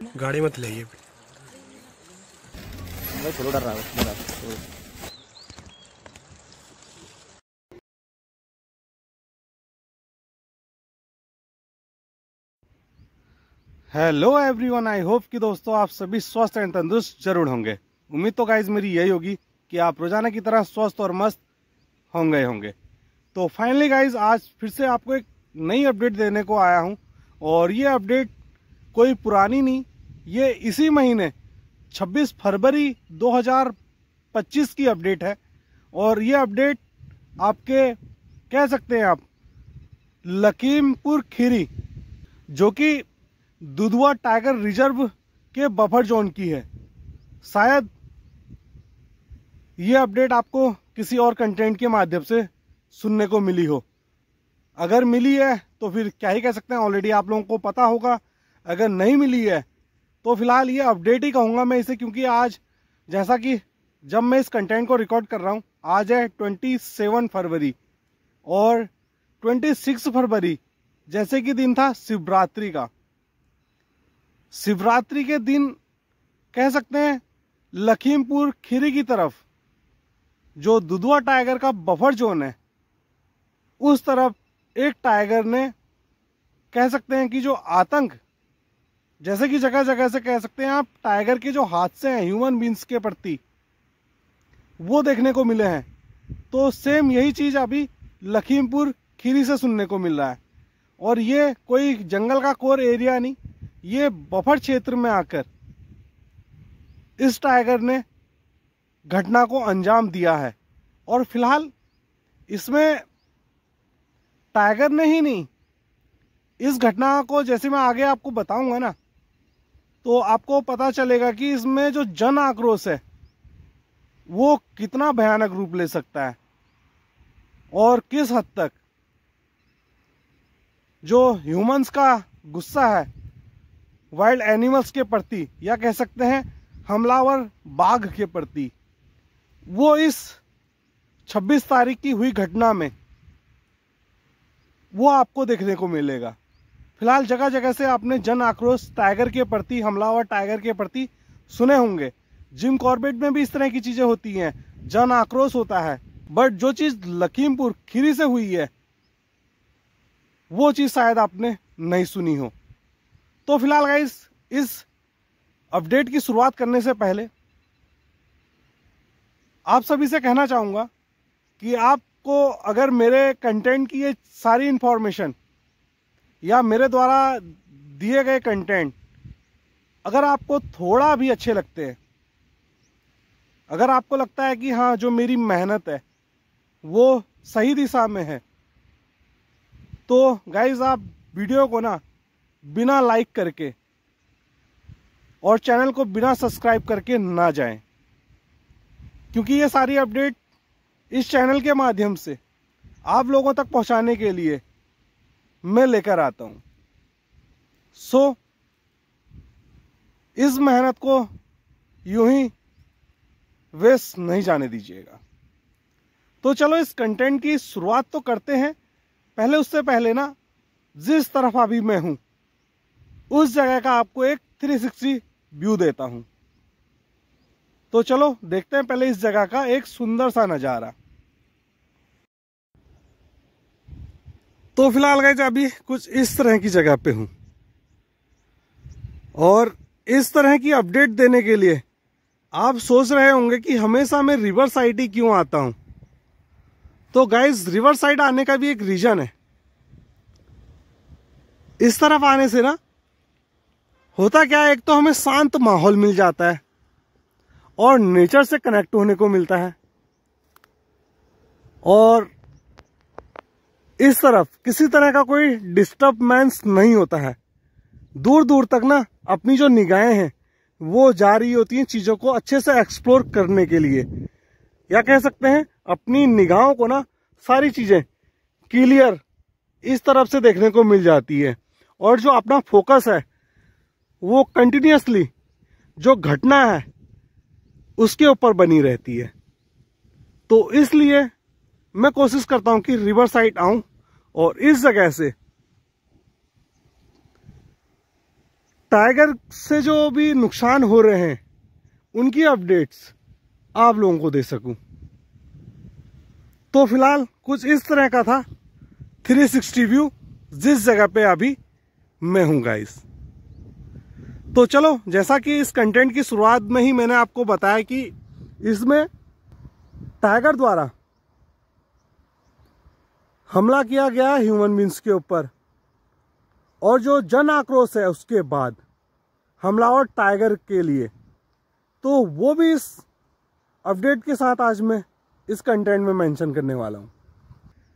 गाड़ी मत ले थोड़ा डर रहा है। हेलो एवरीवन, आई होप कि दोस्तों आप सभी स्वस्थ एंड तंदुरुस्त जरूर होंगे। उम्मीद तो गाइज मेरी यही होगी कि आप रोजाना की तरह स्वस्थ और मस्त होंगे। तो फाइनली गाइज आज फिर से आपको एक नई अपडेट देने को आया हूं, और ये अपडेट कोई पुरानी नहीं, ये इसी महीने 26 फरवरी 2025 की अपडेट है। और ये अपडेट आपके कह सकते हैं आप लखीमपुर खीरी, जो कि दुधवा टाइगर रिजर्व के बफर जोन की है। शायद ये अपडेट आपको किसी और कंटेंट के माध्यम से सुनने को मिली हो। अगर मिली है तो फिर क्या ही कह सकते हैं, ऑलरेडी आप लोगों को पता होगा। अगर नहीं मिली है तो फिलहाल ये अपडेट ही कहूँगा मैं इसे, क्योंकि आज जैसा कि जब मैं इस कंटेंट को रिकॉर्ड कर रहा हूँ, आज है 27 फरवरी और 26 फरवरी जैसे कि दिन था शिवरात्रि का। शिवरात्रि के दिन कह सकते हैं लखीमपुर खीरी की तरफ जो दुधवा टाइगर का बफर जोन है, उस तरफ एक टाइगर ने कह सकते हैं कि जो आतंक, जैसे कि जगह जगह से कह सकते हैं आप टाइगर के जो हादसे हैं ह्यूमन बींग्स के प्रति, वो देखने को मिले हैं। तो सेम यही चीज अभी लखीमपुर खीरी से सुनने को मिल रहा है। और ये कोई जंगल का कोर एरिया नहीं, ये बफर क्षेत्र में आकर इस टाइगर ने घटना को अंजाम दिया है। और फिलहाल इसमें टाइगर ने ही नहीं, इस घटना को जैसे मैं आगे आपको बताऊंगा ना, तो आपको पता चलेगा कि इसमें जो जन आक्रोश है वो कितना भयानक रूप ले सकता है, और किस हद तक जो ह्यूमंस का गुस्सा है वाइल्ड एनिमल्स के प्रति, या कह सकते हैं हमलावर बाघ के प्रति, वो इस 26 तारीख की हुई घटना में वो आपको देखने को मिलेगा। फिलहाल जगह जगह से आपने जन आक्रोश टाइगर के प्रति, हमलावर टाइगर के प्रति सुने होंगे। जिम कॉर्बेट में भी इस तरह की चीजें होती हैं, जन आक्रोश होता है। बट जो चीज लखीमपुर खीरी से हुई है वो चीज शायद आपने नहीं सुनी हो। तो फिलहाल गाइस, इस अपडेट की शुरुआत करने से पहले आप सभी से कहना चाहूंगा कि आपको अगर मेरे कंटेंट की ये सारी इंफॉर्मेशन या मेरे द्वारा दिए गए कंटेंट अगर आपको थोड़ा भी अच्छे लगते हैं, अगर आपको लगता है कि हाँ जो मेरी मेहनत है वो सही दिशा में है, तो गाइज आप वीडियो को ना बिना लाइक करके और चैनल को बिना सब्सक्राइब करके ना जाएं, क्योंकि ये सारी अपडेट इस चैनल के माध्यम से आप लोगों तक पहुंचाने के लिए मैं लेकर आता हूं। सो इस मेहनत को यूं ही वेस्ट नहीं जाने दीजिएगा। तो चलो इस कंटेंट की शुरुआत तो करते हैं। पहले उससे पहले ना, जिस तरफ अभी मैं हूं उस जगह का आपको एक 360 व्यू देता हूं। तो चलो देखते हैं पहले इस जगह का एक सुंदर सा नजारा। तो फिलहाल गाइस अभी कुछ इस तरह की जगह पे हूं, और इस तरह की अपडेट देने के लिए आप सोच रहे होंगे कि हमेशा मैं रिवर साइड ही क्यों आता हूं। तो गाइस रिवर साइड आने का भी एक रीजन है। इस तरफ आने से ना होता क्या है, एक तो हमें शांत माहौल मिल जाता है और नेचर से कनेक्ट होने को मिलता है, और इस तरफ किसी तरह का कोई डिस्टर्बेंस नहीं होता है। दूर दूर तक ना अपनी जो निगाहें हैं वो जा रही होती हैं चीजों को अच्छे से एक्सप्लोर करने के लिए, या कह सकते हैं अपनी निगाहों को ना सारी चीजें क्लियर इस तरफ से देखने को मिल जाती है, और जो अपना फोकस है वो कंटिन्यूअसली जो घटना है उसके ऊपर बनी रहती है। तो इसलिए मैं कोशिश करता हूं कि रिवर साइड आऊं और इस जगह से टाइगर से जो भी नुकसान हो रहे हैं उनकी अपडेट्स आप लोगों को दे सकूं। तो फिलहाल कुछ इस तरह का था 360 व्यू जिस जगह पे अभी मैं हूं गाइस। तो चलो, जैसा कि इस कंटेंट की शुरुआत में ही मैंने आपको बताया कि इसमें टाइगर द्वारा हमला किया गया ह्यूमन बींग्स के ऊपर, और जो जन आक्रोश है उसके बाद हमलावर टाइगर के लिए, तो वो भी इस अपडेट के साथ आज मैं इस कंटेंट में मेंशन करने वाला हूं।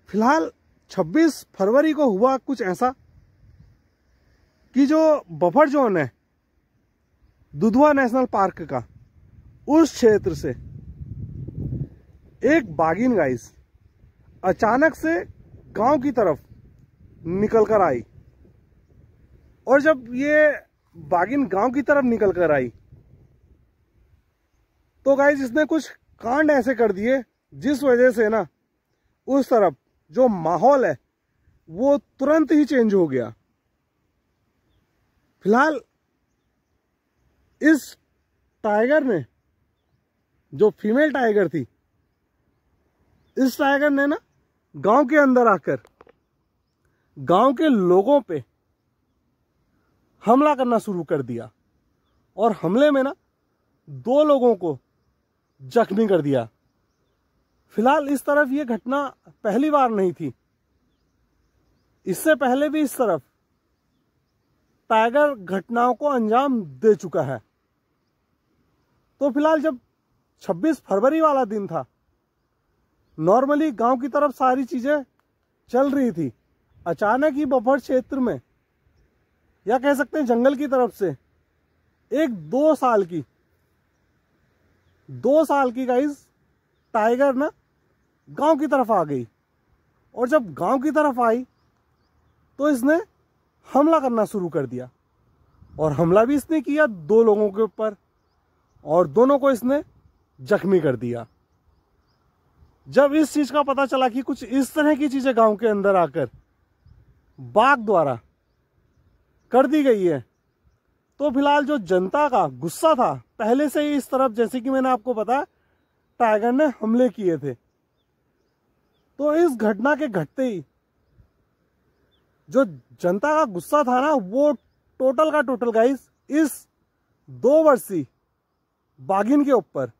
फिलहाल 26 फरवरी को हुआ कुछ ऐसा कि जो बफर जोन है दुधवा नेशनल पार्क का, उस क्षेत्र से एक बाघिन गाइस अचानक से गांव की तरफ निकल कर आई। और जब ये बाघिन गांव की तरफ निकल कर आई तो गाइस इसने कुछ कांड ऐसे कर दिए जिस वजह से ना उस तरफ जो माहौल है वो तुरंत ही चेंज हो गया। फिलहाल इस टाइगर ने, जो फीमेल टाइगर थी, इस टाइगर ने ना गांव के अंदर आकर गांव के लोगों पे हमला करना शुरू कर दिया, और हमले में ना 2 लोगों को जख्मी कर दिया। फिलहाल इस तरफ ये घटना पहली बार नहीं थी, इससे पहले भी इस तरफ टाइगर घटनाओं को अंजाम दे चुका है। तो फिलहाल जब 26 फरवरी वाला दिन था, नॉर्मली गांव की तरफ सारी चीजें चल रही थी, अचानक ही बफर क्षेत्र में, या कह सकते हैं जंगल की तरफ से, एक 2 साल की गाइस टाइगर ना गांव की तरफ आ गई। और जब गांव की तरफ आई तो इसने हमला करना शुरू कर दिया, और हमला भी इसने किया 2 लोगों के ऊपर, और दोनों को इसने जख्मी कर दिया। जब इस चीज का पता चला कि कुछ इस तरह की चीजें गांव के अंदर आकर बाघ द्वारा कर दी गई है, तो फिलहाल जो जनता का गुस्सा था पहले से ही इस तरफ, जैसे कि मैंने आपको बताया, टाइगर ने हमले किए थे। तो इस घटना के घटते ही जो जनता का गुस्सा था ना, वो टोटल का टोटल गाइस इस 2 वर्षीय बाघिन के ऊपर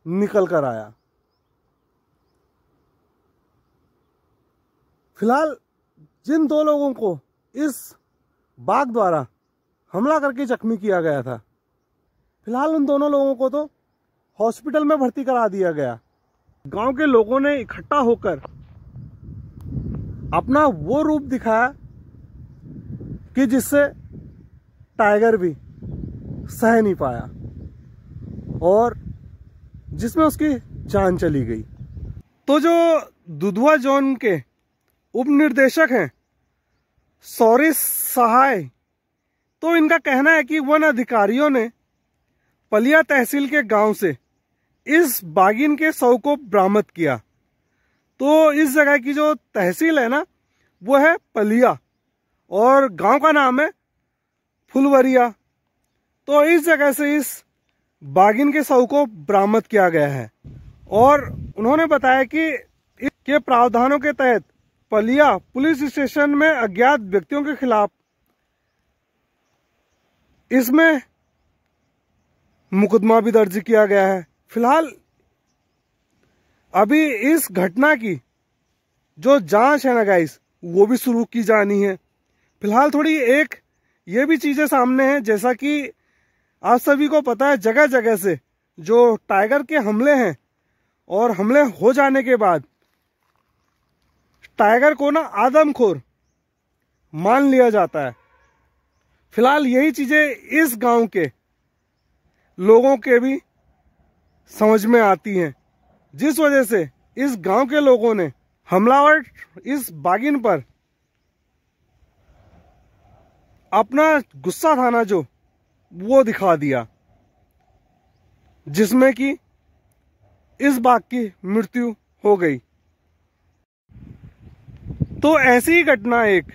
निकल कर आया। फिलहाल जिन 2 लोगों को इस बाघ द्वारा हमला करके जख्मी किया गया था, फिलहाल उन दोनों लोगों को तो हॉस्पिटल में भर्ती करा दिया गया। गांव के लोगों ने इकट्ठा होकर अपना वो रूप दिखाया कि जिससे टाइगर भी सह नहीं पाया, और जिसमें उसकी जान चली गई। तो जो दुधवा जोन के उप निर्देशक हैं सौरिश सहाय, तो इनका कहना है कि वन अधिकारियों ने पलिया तहसील के गांव से इस बाघिन के शव को बरामद किया। तो इस जगह की जो तहसील है ना, वो है पलिया, और गांव का नाम है फुलवरिया। तो इस जगह से इस बाघिन के शव को बरामद किया गया है, और उन्होंने बताया कि इसके प्रावधानों के तहत पलिया पुलिस स्टेशन में अज्ञात व्यक्तियों के खिलाफ इसमें मुकदमा भी दर्ज किया गया है। फिलहाल अभी इस घटना की जो जांच है ना गाइस, वो भी शुरू की जानी है। फिलहाल थोड़ी एक ये भी चीजें सामने हैं, जैसा कि आप सभी को पता है, जगह जगह से जो टाइगर के हमले हैं, और हमले हो जाने के बाद टाइगर को ना आदमखोर मान लिया जाता है। फिलहाल यही चीजें इस गांव के लोगों के भी समझ में आती हैं, जिस वजह से इस गांव के लोगों ने हमलावर इस बाघिन पर अपना गुस्सा था ना जो, वो दिखा दिया, जिसमें कि इस बाघ की मृत्यु हो गई। तो ऐसी ही घटना एक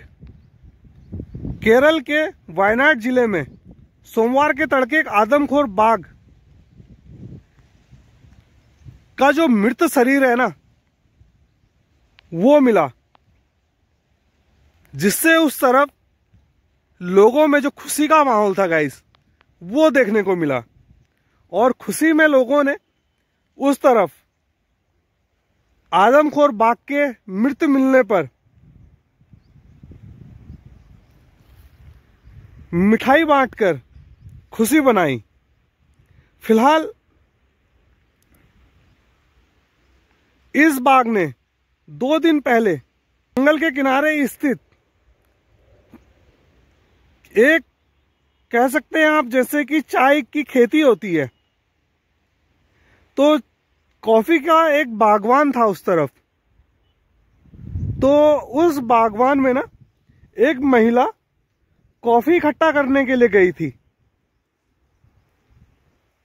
केरल के वायनाड जिले में सोमवार के तड़के एक आदमखोर बाघ का जो मृत शरीर है ना, वो मिला, जिससे उस तरफ लोगों में जो खुशी का माहौल था गाइस, वो देखने को मिला। और खुशी में लोगों ने उस तरफ आदमखोर बाघ के मृत मिलने पर मिठाई बांटकर खुशी बनाई। फिलहाल इस बाघ ने 2 दिन पहले जंगल के किनारे स्थित एक, कह सकते हैं आप, जैसे कि चाय की खेती होती है, तो कॉफी का एक बागवान था उस तरफ। तो उस बागवान में ना एक महिला कॉफी इकट्ठा करने के लिए गई थी,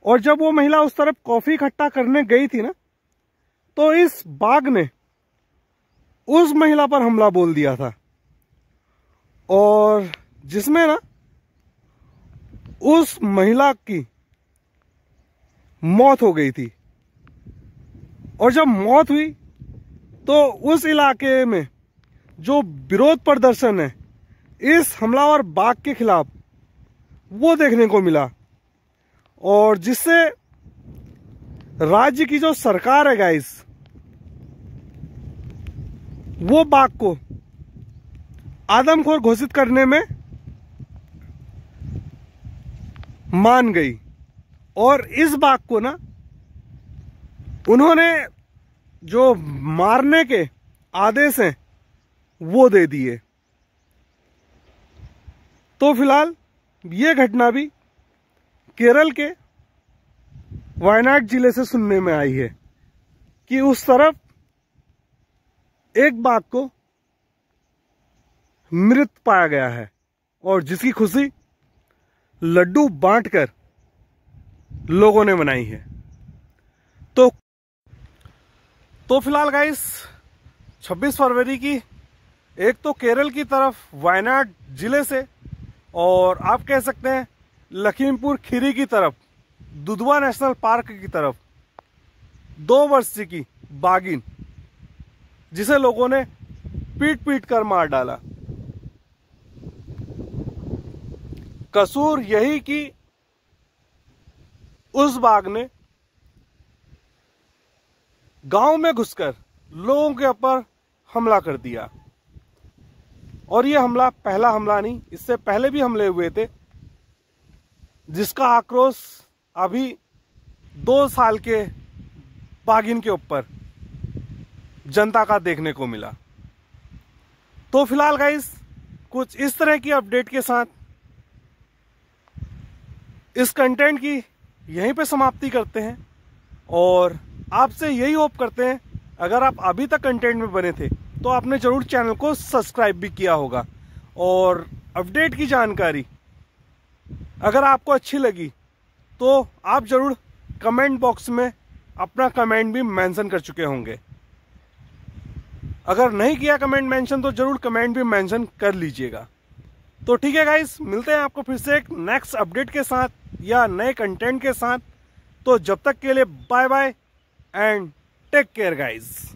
और जब वो महिला उस तरफ कॉफी इकट्ठा करने गई थी ना, तो इस बाघ ने उस महिला पर हमला बोल दिया था, और जिसमें ना उस महिला की मौत हो गई थी। और जब मौत हुई तो उस इलाके में जो विरोध प्रदर्शन है इस हमलावर बाघ के खिलाफ, वो देखने को मिला, और जिससे राज्य की जो सरकार है गाइस, वो बाघ को आदमखोर घोषित करने में मान गई। और इस बाघ को ना उन्होंने जो मारने के आदेश हैं वो दे दिए। तो फिलहाल ये घटना भी केरल के वायनाड जिले से सुनने में आई है कि उस तरफ एक बाघ को मृत पाया गया है, और जिसकी खुशी लड्डू बांटकर लोगों ने मनाई है। तो फिलहाल गाइस 26 फरवरी की एक तो केरल की तरफ वायनाड जिले से, और आप कह सकते हैं लखीमपुर खीरी की तरफ दुधवा नेशनल पार्क की तरफ 2 वर्षीय की बाघिन, जिसे लोगों ने पीट पीट कर मार डाला। कसूर यही कि उस बाघ ने गांव में घुसकर लोगों के ऊपर हमला कर दिया। और ये हमला पहला हमला नहीं, इससे पहले भी हमले हुए थे, जिसका आक्रोश अभी 2 साल के बाघिन के ऊपर जनता का देखने को मिला। तो फिलहाल गाइस कुछ इस तरह की अपडेट के साथ इस कंटेंट की यहीं पे समाप्ति करते हैं, और आपसे यही होप करते हैं, अगर आप अभी तक कंटेंट में बने थे तो आपने जरूर चैनल को सब्सक्राइब भी किया होगा। और अपडेट की जानकारी अगर आपको अच्छी लगी तो आप जरूर कमेंट बॉक्स में अपना कमेंट भी मेंशन कर चुके होंगे। अगर नहीं किया कमेंट मेंशन तो जरूर कमेंट भी मेंशन कर लीजिएगा। तो ठीक है गाइस, मिलते हैं आपको फिर से एक नेक्स्ट अपडेट के साथ या नए कंटेंट के साथ। तो जब तक के लिए bye bye and take care guys.